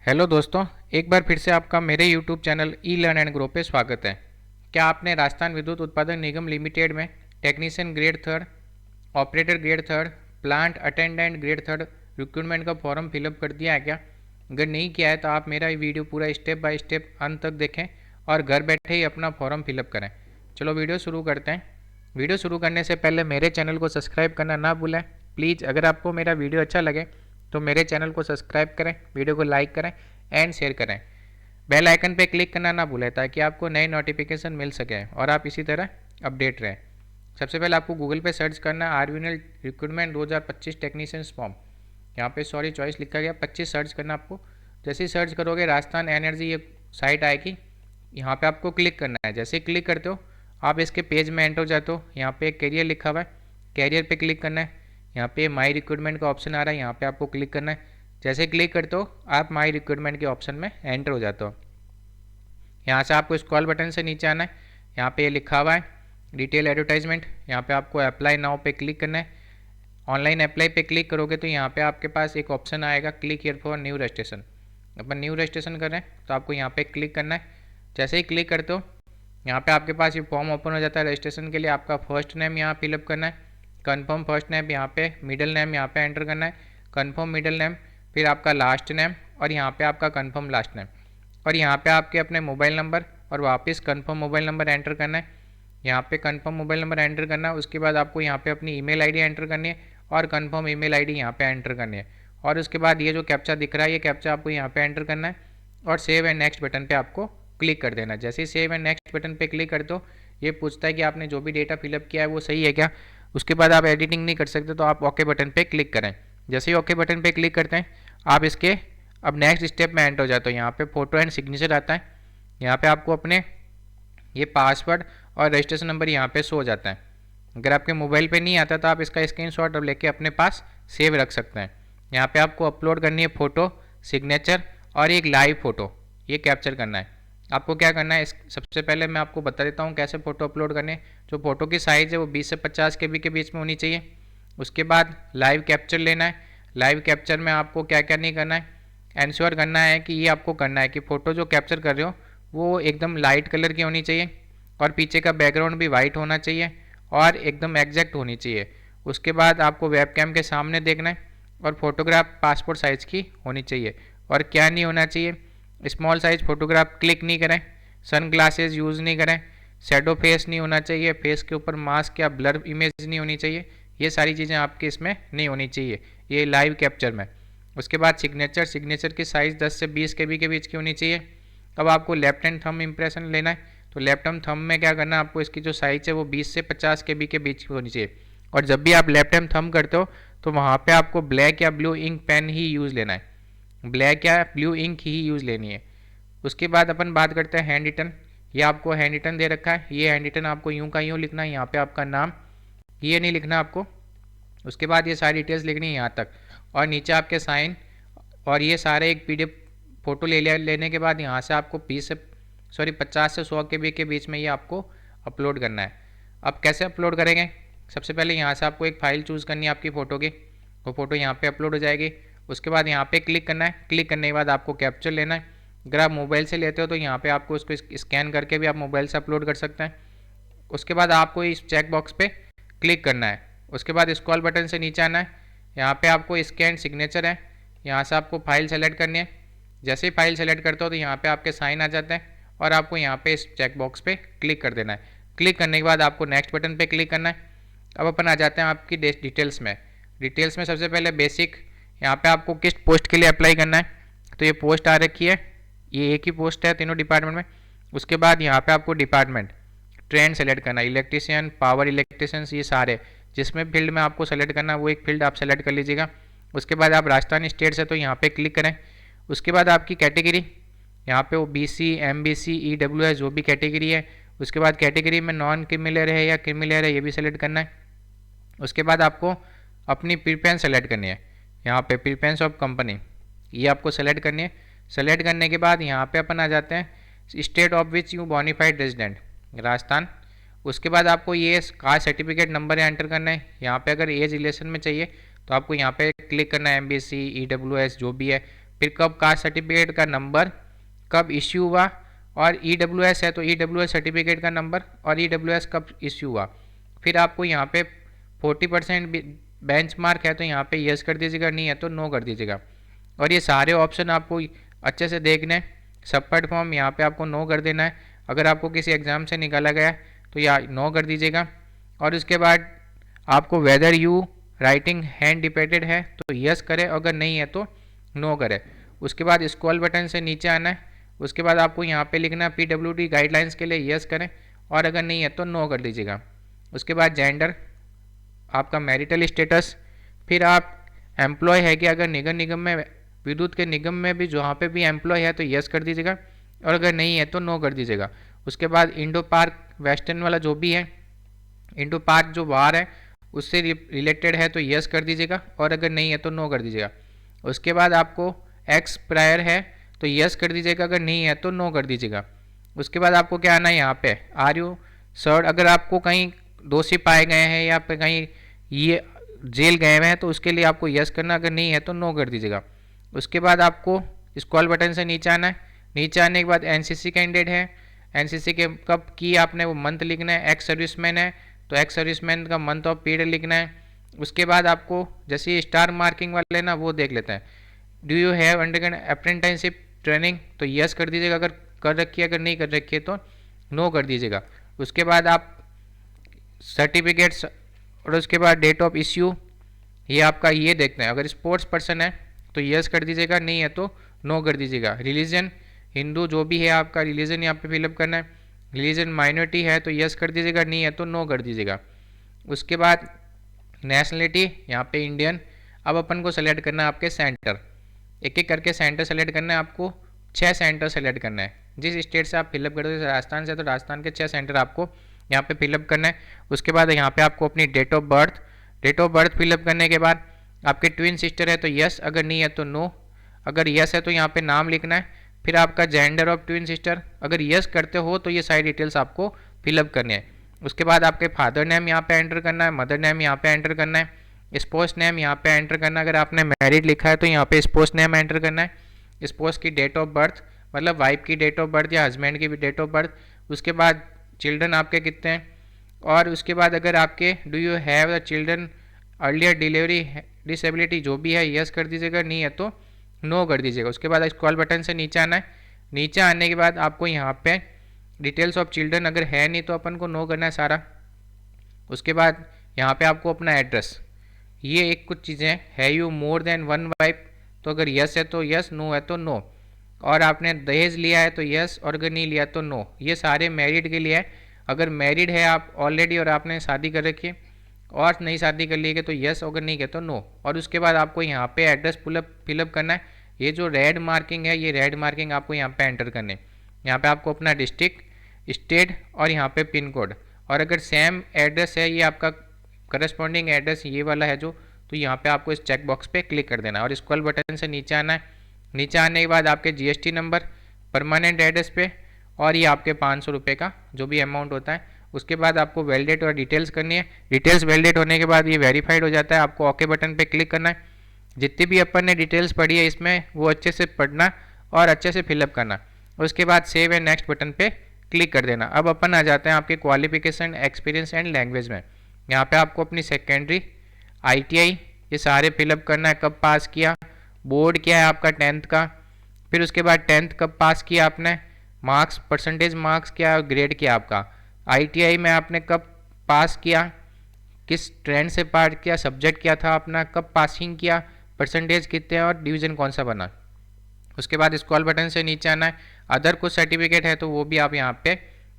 Hello दोस्तों, एक बार फिर से आपका मेरे YouTube channel E learn and grow पे स्वागत है। क्या आपने राजस्थान विद्युत उत्पादन निगम लिमिटेड में technician grade third, operator grade third, plant attendant grade third recruitment का फॉर्म फिलअप कर दिया है क्या? अगर नहीं किया है तो आप मेरा ये वीडियो पूरा स्टेप बाय स्टेप अंत तक देखें और घर बैठे ही अपना फॉर्म फिलअप करें। चलो वीडियो शुरू करते हैं। वीडियो शुरू करने से पहले मेरे चैनल को सब्सक्राइब करना ना भूलें प्लीज़। अगर आपको मेरा वीडियो अच्छा लगे तो मेरे चैनल को सब्सक्राइब करें, वीडियो को लाइक करें एंड शेयर करें। बेल आइकन पे क्लिक करना ना भूलें ताकि आपको नए नोटिफिकेशन मिल सके और आप इसी तरह अपडेट रहें। सबसे पहले आपको गूगल पे सर्च करना है आरवीएनएल रिक्रूटमेंट 2025 टेक्नीशियंस फॉर्म। यहाँ पे सॉरी चॉइस लिखा गया 25 सर्च करना आपको। जैसे ही सर्च करोगे राजस्थान एनर्जी ये साइट आएगी, यहाँ पे आपको क्लिक करना है। जैसे ही क्लिक करते हो आप इसके पेज में एंटर हो जाते हो। यहाँ पे कैरियर लिखा हुआ है, कैरियर पे क्लिक करना है। यहाँ पे माई रिक्रूटमेंट का ऑप्शन आ रहा है, यहाँ पे आपको क्लिक करना है। जैसे क्लिक करते हो आप माई रिक्रूटमेंट के ऑप्शन में एंटर हो जाते हो। यहाँ से आपको स्क्रॉल बटन से नीचे आना है, यहाँ पे लिखा हुआ है डिटेल एडवर्टाइजमेंट। यहाँ पे आपको अप्लाई नाउ पे क्लिक करना है। ऑनलाइन अप्लाई पे क्लिक करोगे तो यहाँ पे आपके पास एक ऑप्शन आएगा click here for new registration. Upon new registration कर रहे हैं तो आपको यहाँ पे क्लिक करना है। जैसे ही क्लिक करते हो यहाँ पे आपके पास ये फॉर्म ओपन हो जाता है। रजिस्ट्रेशन के लिए आपका फर्स्ट नेम यहाँ फिलअप करना है, कन्फर्म फर्स्ट नेम यहाँ पे, मिडिल नेम यहाँ पे एंटर करना है, कन्फर्म मिडिल नेम, फिर आपका लास्ट नेम और यहाँ पे आपका कन्फर्म लास्ट नेम, और यहाँ पे आपके अपने मोबाइल नंबर और वापस कन्फर्म मोबाइल नंबर एंटर करना है। यहाँ पे कन्फर्म मोबाइल नंबर एंटर करना है। उसके बाद आपको यहाँ पे अपनी ईमेल आईडी एंटर करनी है और कन्फर्म ईमेल आईडी यहाँ पे एंटर करनी है। और उसके बाद ये जो कैप्चा दिख रहा है ये कैप्चा आपको यहाँ पे एंटर करना है और सेव एंड नेक्स्ट बटन पे आपको क्लिक कर देना। जैसे ही सेव एंड नेक्स्ट बटन पे क्लिक कर दो ये पूछता है कि आपने जो भी डेटा फिलअप किया है वो सही है क्या। उसके बाद आप एडिटिंग नहीं कर सकते तो आप ओके बटन पे क्लिक करें। जैसे ही ओके बटन पे क्लिक करते हैं आप इसके अब नेक्स्ट स्टेप में एंटर हो जाते हो। यहाँ पे फोटो एंड सिग्नेचर आता है, यहाँ पे आपको अपने ये पासवर्ड और रजिस्ट्रेशन नंबर यहाँ पे शो हो जाता है। अगर आपके मोबाइल पे नहीं आता तो आप इसका स्क्रीनशॉट अब लेके अपने पास सेव रख सकते हैं। यहाँ पे आपको अपलोड करनी है फ़ोटो, सिग्नेचर और एक लाइव फ़ोटो, ये कैप्चर करना है। आपको क्या करना है, सबसे पहले मैं आपको बता देता हूँ कैसे फ़ोटो अपलोड करने। जो फ़ोटो की साइज़ है वो 20 से 50 KB के बीच में होनी चाहिए। उसके बाद लाइव कैप्चर लेना है। लाइव कैप्चर में आपको क्या क्या नहीं करना है, इंश्योर करना है कि ये आपको करना है कि फ़ोटो जो कैप्चर कर रहे हो वो एकदम लाइट कलर की होनी चाहिए और पीछे का बैकग्राउंड भी वाइट होना चाहिए और एकदम एग्जैक्ट होनी चाहिए। उसके बाद आपको वेबकैम के सामने देखना है और फोटोग्राफ पासपोर्ट साइज़ की होनी चाहिए। और क्या नहीं होना चाहिए, स्मॉल साइज़ फ़ोटोग्राफ क्लिक नहीं करें, सन ग्लासेस यूज़ नहीं करें, शेडो फेस नहीं होना चाहिए, फेस के ऊपर मास्क या ब्लर इमेज नहीं होनी चाहिए। ये सारी चीज़ें आपके इसमें नहीं होनी चाहिए ये लाइव कैप्चर में। उसके बाद सिग्नेचर, सिग्नेचर की साइज़ 10 से 20 KB के बीच की होनी चाहिए। अब आपको लेफ्ट हैंड थंब इंप्रेशन लेना है तो लेफ्ट हैंड थंब में क्या करना है, आपको इसकी जो साइज़ है वो 20 से 50 KB के बीच की होनी चाहिए। और जब भी आप लेफ्ट हैंड थंब करते हो तो वहाँ पे आपको ब्लैक या ब्लू इंक पेन ही यूज़ लेना है, ब्लैक या ब्लू इंक ही यूज़ लेनी है। उसके बाद अपन बात करते हैं हैंड रिटन। ये आपको हैंड रिटन दे रखा है, ये हैंड रिटन आपको यूँ का यूँ लिखना है। यहाँ पे आपका नाम ये नहीं लिखना आपको। उसके बाद ये सारी डिटेल्स लिखनी है यहाँ तक और नीचे आपके साइन। और ये सारे एक PDF फ़ोटो लेने के बाद यहाँ से आपको 50 से 100 KB के बीच में ये आपको अपलोड करना है। अब कैसे अपलोड करेंगे, सबसे पहले यहाँ से आपको एक फ़ाइल चूज़ करनी है आपकी फ़ोटो की, वो फ़ोटो यहाँ पे अपलोड हो जाएगी। उसके बाद यहाँ पे क्लिक करना है, क्लिक करने के बाद आपको कैप्चर लेना है। अगर आप मोबाइल से लेते हो तो यहाँ पे आपको उसको स्कैन करके भी आप मोबाइल से अपलोड कर सकते हैं। उसके बाद आपको इस चेक बॉक्स पे क्लिक करना है। उसके बाद स्क्रॉल बटन से नीचे आना है, यहाँ पे आपको स्कैन सिग्नेचर है, यहाँ से आपको फाइल सेलेक्ट करनी है। जैसे ही फाइल सेलेक्ट करते हो तो यहाँ पे आपके साइन आ जाते हैं और आपको यहाँ पे इस चेक बॉक्स पे क्लिक कर देना है। क्लिक करने के बाद आपको नेक्स्ट बटन पे क्लिक करना है। अब अपन आ जाते हैं आपकी डिटेल्स में। डिटेल्स में सबसे पहले बेसिक, यहाँ पे आपको किस पोस्ट के लिए अप्लाई करना है, तो ये पोस्ट आ रखी है, ये एक ही पोस्ट है तीनों डिपार्टमेंट में। उसके बाद यहाँ पे आपको डिपार्टमेंट ट्रेंड सेलेक्ट करना है, इलेक्ट्रीशियन, पावर इलेक्ट्रीशियंस, ये सारे जिसमें फील्ड में आपको सेलेक्ट करना है वो एक फील्ड आप सेलेक्ट कर लीजिएगा। उसके बाद आप राजस्थान स्टेट से तो यहाँ पे क्लिक करें। उसके बाद आपकी कैटेगरी, यहाँ पे वो BC, MBC, EWS जो भी कैटेगरी है, उसके बाद कैटेगरी में नॉन क्रिमिलेयर है या क्रिमिलेयर है ये भी सेलेक्ट करना है। उसके बाद आपको अपनी प्रीफरेंस सेलेक्ट करनी है, यहाँ पे प्रीफरेंस ऑफ कंपनी ये आपको सेलेक्ट करनी है। सेलेक्ट करने के बाद यहाँ पे अपन आ जाते हैं state of which you bona fide resident, Rajasthan. उसके बाद आपको ये कास्ट सर्टिफिकेट नंबर एंटर करना है। यहाँ पे अगर एज रिलेशन में चाहिए तो आपको यहाँ पे क्लिक करना है, MBC, EWS जो भी है, फिर कब कास्ट सर्टिफिकेट का नंबर, कब इश्यू हुआ, और EWS है तो EWS सर्टिफिकेट का नंबर और EWS कब इश्यू हुआ। फिर आपको यहाँ पे 40% बेंचमार्क है तो यहाँ पे यस कर दीजिएगा, नहीं है तो नो कर दीजिएगा। और ये सारे ऑप्शन आपको अच्छे से देखने हैं। सबमिट फॉर्म यहाँ पे आपको नो कर देना है। अगर आपको किसी एग्ज़ाम से निकाला गया तो यहाँ नो कर दीजिएगा। और उसके बाद आपको whether you writing hand depended है तो यस करें, अगर नहीं है तो नो करें। उसके बाद स्क्रॉल बटन से नीचे आना है। उसके बाद आपको यहाँ पे लिखना है PWD गाइडलाइंस के लिए यस करें, और अगर नहीं है तो नो कर दीजिएगा। उसके बाद जेंडर, आपका मैरिटल स्टेटस, फिर आप एम्प्लॉय है कि अगर निगम निगम में विद्युत के निगम में भी जहाँ पे भी एम्प्लॉय है तो यस कर दीजिएगा, और अगर नहीं है तो नो कर दीजिएगा। उसके बाद इंडो पार्क वेस्टर्न वाला जो भी है, इंडो पार्क जो बाहर है उससे रिलेटेड है तो यस कर दीजिएगा, और अगर नहीं है तो नो कर दीजिएगा। उसके बाद आपको एक्स प्रायर है तो यस कर दीजिएगा, अगर नहीं है तो नो कर दीजिएगा। उसके बाद आपको क्या आना है यहाँ पे आर यू सर्ड, अगर आपको कहीं दोषी पाए गए हैं या फिर कहीं ये जेल गए हुए हैं तो उसके लिए आपको यस करना, अगर नहीं है तो नो कर दीजिएगा। उसके बाद आपको स्क्रॉल बटन से नीचे आना है। नीचे आने के बाद NCC कैंडिडेट है, NCC के कब की आपने वो मंथ लिखना है। एक्स सर्विसमैन है तो एक्स सर्विसमैन का मंथ ऑफ पीरियड लिखना है। उसके बाद आपको जैसे ये स्टार मार्किंग वाले ना वो देख लेते हैं, do you have undergone apprenticeship training तो यस कर दीजिएगा, अगर कर रखी है, अगर नहीं कर रखी है तो नो कर दीजिएगा। उसके बाद आप सर्टिफिकेट्स और उसके बाद डेट ऑफ इश्यू ये आपका ये देखते हैं। अगर स्पोर्ट्स पर्सन है तो यस कर दीजिएगा, नहीं है तो नो कर दीजिएगा। रिलीजन हिंदू जो भी है आपका रिलीजन यहाँ पे फिलअप करना है। रिलीजन माइनॉरिटी है तो यस कर दीजिएगा, नहीं है तो नो कर दीजिएगा। उसके बाद नेशनलिटी यहाँ पे इंडियन। अब अपन को सेलेक्ट करना है आपके सेंटर, एक एक करके सेंटर सेलेक्ट करना है। आपको 6 सेंटर सेलेक्ट करना है। जिस स्टेट से आप फिलअप करते हो, राजस्थान से तो राजस्थान के 6 सेंटर आपको यहाँ पे फिलअप करना है। उसके बाद यहाँ पे आपको अपनी डेट ऑफ बर्थ फिलअप करने के बाद आपके ट्विन सिस्टर है तो यस, अगर नहीं है तो नो। अगर यस है तो यहाँ पे नाम लिखना है। फिर आपका जेंडर ऑफ ट्विन सिस्टर, अगर यस करते हो तो ये सारी डिटेल्स आपको फिलअप करनी है। उसके बाद आपके फादर नेम यहाँ पे एंटर करना है, मदर नेम यहाँ पे एंटर करना है, स्पोर्स नेम यहाँ पे एंटर करना है। अगर आपने मैरिड लिखा है तो यहाँ पे स्पोर्स नेम एंटर करना है। स्पोर्स की डेट ऑफ बर्थ मतलब वाइफ की डेट ऑफ बर्थ या हस्बैंड की भी डेट ऑफ बर्थ। उसके बाद चिल्ड्रन आपके कितने हैं, और उसके बाद अगर आपके do you have the children earlier delivery disability जो भी है यस कर दीजिएगा, नहीं है तो नो कर दीजिएगा। उसके बाद स्क्रॉल बटन से नीचे आना है। नीचे आने के बाद आपको यहाँ पे डिटेल्स ऑफ चिल्ड्रन अगर है नहीं तो अपन को नो करना है सारा। उसके बाद यहाँ पे आपको अपना एड्रेस, ये एक कुछ चीज़ें है you more than one wife तो अगर यस है तो यस, नो है तो नो। और आपने दहेज लिया है तो यस, और अगर नहीं लिया तो नो। ये सारे मैरिड के लिए है। अगर मैरिड है आप ऑलरेडी और आपने शादी कर रखी है और नहीं शादी कर ली है तो यस, अगर नहीं है तो नो। और उसके बाद आपको यहाँ पे एड्रेस फिलअप करना है। ये जो रेड मार्किंग है ये रेड मार्किंग आपको यहाँ पे एंटर करने। यहाँ पे आपको अपना डिस्ट्रिक्ट, स्टेट और यहाँ पे पिन कोड, और अगर सेम एड्रेस है ये आपका करस्पॉन्डिंग एड्रेस ये वाला है जो, तो यहाँ पे आपको इस चेक बॉक्स पे क्लिक कर देना है और स्क्रॉल बटन से नीचे आना है। नीचे आने के बाद आपके GST नंबर परमानेंट एड्रेस पे, और ये आपके 500 रुपये का जो भी अमाउंट होता है। उसके बाद आपको वैलिडेट और डिटेल्स करनी है। डिटेल्स वैलिडेट होने के बाद ये वेरीफाइड हो जाता है, आपको ओके बटन पे क्लिक करना है। जितनी भी अपन ने डिटेल्स पढ़ी है इसमें वो अच्छे से पढ़ना और अच्छे से फिलअप करना। उसके बाद सेव एंड नेक्स्ट बटन पे क्लिक कर देना। अब अपन आ जाते हैं आपके क्वालिफिकेशन, एक्सपीरियंस एंड लैंग्वेज में। यहाँ पे आपको अपनी सेकेंडरी, ITI ये सारे फिलअप करना है। कब पास किया, बोर्ड क्या है आपका 10th का, फिर उसके बाद 10th कब पास किया आपने, मार्क्स परसेंटेज मार्क्स क्या है, ग्रेड क्या आपका, ITI में आपने कब पास किया, किस ट्रेंड से पास किया, सब्जेक्ट क्या था अपना, कब पासिंग किया, परसेंटेज कितने और डिवीज़न कौन सा बना। उसके बाद स्क्रॉल बटन से नीचे आना है। अदर कुछ सर्टिफिकेट है तो वो भी आप यहाँ पे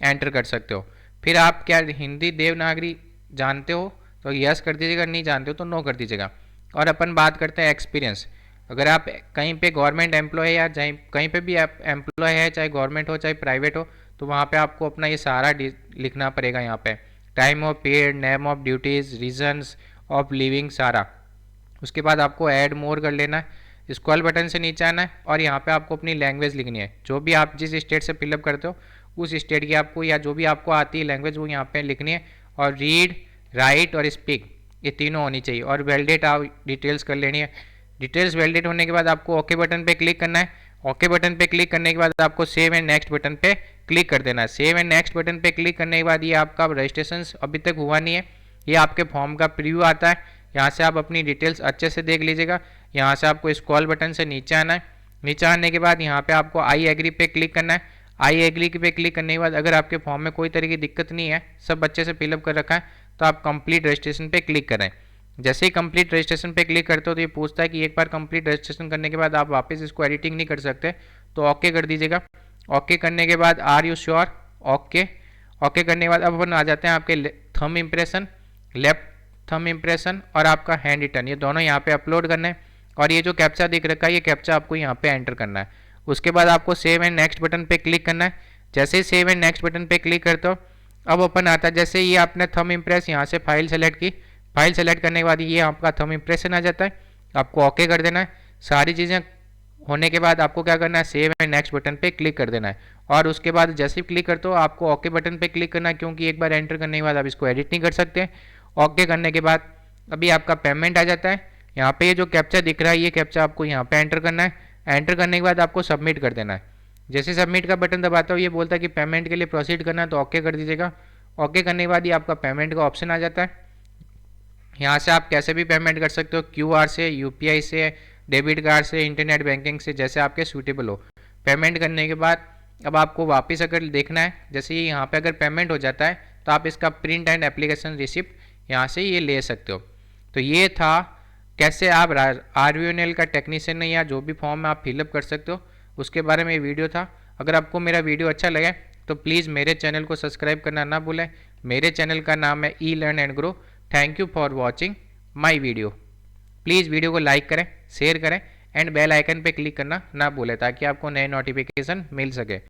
एंटर कर सकते हो। फिर आप क्या हिंदी देवनागरी जानते हो तो यस कर दीजिएगा, नहीं जानते हो तो नो कर दीजिएगा। और अपन बात करते हैं एक्सपीरियंस। अगर आप कहीं पे गवर्नमेंट एम्प्लॉय या कहीं पे भी आप एम्प्लॉय है, चाहे गवर्नमेंट हो चाहे प्राइवेट हो, तो वहाँ पे आपको अपना ये सारा लिखना पड़ेगा। यहाँ पे time of period, name of duties, reasons of leaving सारा। उसके बाद आपको ऐड मोर कर लेना है। स्क्रॉल बटन से नीचे आना है और यहाँ पे आपको अपनी लैंग्वेज लिखनी है। जो भी आप जिस स्टेट से फिलअप करते हो उस स्टेट की आपको या जो भी आपको आती है लैंग्वेज वो यहाँ पे लिखनी है। और रीड, राइट और स्पीक ये तीनों होनी चाहिए। और वैलिडेट आप डिटेल्स कर लेनी है। डिटेल्स वैलिडेट होने के बाद आपको ओके बटन पे क्लिक करना है। ओके बटन पे क्लिक करने के बाद आपको सेव एंड नेक्स्ट बटन पे क्लिक कर देना है। सेव एंड नेक्स्ट बटन पे क्लिक करने के बाद ये आपका रजिस्ट्रेशन अभी तक हुआ नहीं है, ये आपके फॉर्म का प्रीव्यू आता है। यहाँ से आप अपनी डिटेल्स अच्छे से देख लीजिएगा। यहाँ से आपको स्क्रॉल बटन से नीचे आना है। नीचे आने के बाद यहाँ पे आपको आई एग्री पे क्लिक करना है। आई एग्री पे क्लिक करने के बाद अगर आपके फॉर्म में कोई तरह की दिक्कत नहीं है, सब अच्छे से फिलअप कर रखा है, तो आप कंप्लीट रजिस्ट्रेशन पे क्लिक करें। जैसे ही कंप्लीट रजिस्ट्रेशन पे क्लिक करते हो तो ये पूछता है कि एक बार कंप्लीट रजिस्ट्रेशन करने के बाद आप वापस इसको एडिटिंग नहीं कर सकते, तो ओके कर दीजिएगा। ओके करने के बाद are you sure, okay. Okay करने के बाद अब अपन आ जाते हैं आपके thumb impression, left thumb impression और आपका हैंड रिटर्न, ये दोनों यहाँ पे अपलोड करना है। और ये जो कैप्चा दिख रखा है ये कैप्चा आपको यहाँ पे एंटर करना है। उसके बाद आपको सेव एंड नेक्स्ट बटन पे क्लिक करना है। जैसे ही सेव एंड नेक्स्ट बटन पे क्लिक करते हो अब ओपन आता है। जैसे ये आपने थंब इम्प्रेस यहाँ से फाइल सेलेक्ट की, फाइल सेलेक्ट करने के बाद ये आपका थंब इम्प्रेशन आ जाता है। आपको ओके कर देना है। सारी चीज़ें होने के बाद आपको क्या करना है, सेव एंड नेक्स्ट बटन पे क्लिक कर देना है। और उसके बाद जैसे ही क्लिक करते हो आपको ओके बटन पे क्लिक करना है, क्योंकि एक बार एंटर करने के बाद आप इसको एडिट नहीं कर सकते। ओके करने के बाद अभी आपका पेमेंट आ जाता है। यहाँ पे ये जो कैप्चा दिख रहा है ये कैप्चा आपको यहाँ पे एंटर करना है। एंटर करने के बाद आपको सबमिट कर देना है। जैसे सबमिट का बटन दबाता हो ये बोलता है कि पेमेंट के लिए प्रोसीड करना है, तो ओके कर दीजिएगा। ओके करने के बाद ये आपका पेमेंट का ऑप्शन आ जाता है। यहाँ से आप कैसे भी पेमेंट कर सकते हो, क्यूआर से, यूपीआई से, डेबिट कार्ड से, इंटरनेट बैंकिंग से, जैसे आपके सूटेबल हो। पेमेंट करने के बाद अब आपको वापस अगर देखना है, जैसे ये यहाँ पे अगर पेमेंट हो जाता है तो आप इसका प्रिंट एंड एप्लीकेशन रिसिप्ट यहाँ से ये ले सकते हो। तो ये था कैसे आप RVNL का टेक्नीशियन या जो भी फॉर्म आप फिलअप कर सकते हो, उसके बारे में वीडियो था। अगर आपको मेरा वीडियो अच्छा लगे तो प्लीज़ मेरे चैनल को सब्सक्राइब करना ना भूलें। मेरे चैनल का नाम है E learn and grow. Thank you for watching my video. Please video को लाइक करें, शेयर करें एंड बेल आइकन पे क्लिक करना ना भूलें, ताकि आपको नए नोटिफिकेशन मिल सके।